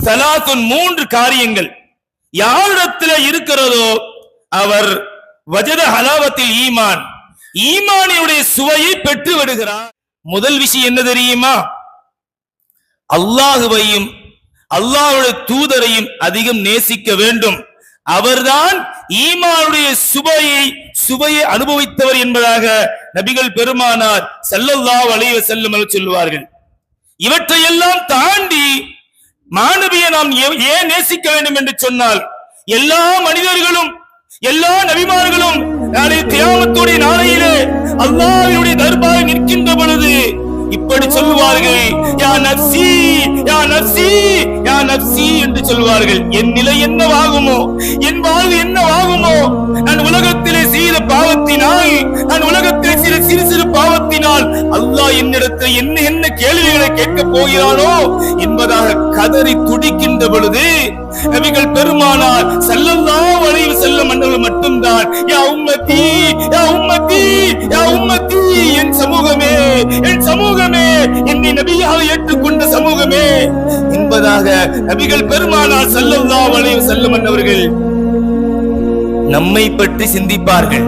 சலாத்துன் 3 காரியங்கள் யாரிடத்தில் இருக்கிறதோ அவர் வஜத ஹலாவத்தில் ஈமான், ஈமானியுடைய சுவையை பெற்று விடுகிறார். முதல் விஷயம் என்ன தெரியுமா? அல்லாஹுவையும் அல்லாஹ்வுடைய தூதரையும் அதிகம் நேசிக்க வேண்டும். அவர்தான் ஈமானுடைய சுவையை அனுபவித்தவர் என்பதாக நபிகள் பெருமானார் ஸல்லல்லாஹு அலைஹி வஸல்லம் சொல்லுவார்கள். இவற்றையெல்லாம் தாண்டி மாணவியை நாம் ஏன் நேசிக்க வேண்டும் என்று சொன்னால், எல்லா மனிதர்களும் எல்லா நபிமார்களும் நாளை கியாமத்துடைய நாளையிலே அல்லாஹ்வுடைய தர்பாரில் நிற்கின்ற பொழுது இப்படி சொல்வார்கள், யா நஃப்ஸி யா நஃப்ஸி யா நஃப்ஸி என்று சொல்வார்கள். என் நிலை என்னவாகுமோ, என் வாழ்வு என்னவாகுமோ, நான் உலகத்திலே செய்த பாவத்தினால், நான் உலகத்திலே சிறு சிறு சிறு பாவத்தினால் அல்லாஹ் என்னிடத்தில் என்ன கேள்விகளை கேட்கப் போகிறானோ என்பதாக கதறி துடிக்கின்ற பொழுது நபிகள் பெருமானார் ஸல்லல்லாஹு அலைஹி வஸல்லம் அவர்கள் மட்டும்தான் யா உம்மத்தி யா உம்மத்தி யா உம்மத்தி, என் சமூகமே என் சமூகமே, என்னை நபியாக ஏற்றுக்கொண்ட சமூகமே என்பதாக நபிகள் பெருமானார் ஸல்லல்லாஹு அலைஹி வஸல்லம் அவர்கள் நம்மை பற்றி சிந்திப்பார்கள்.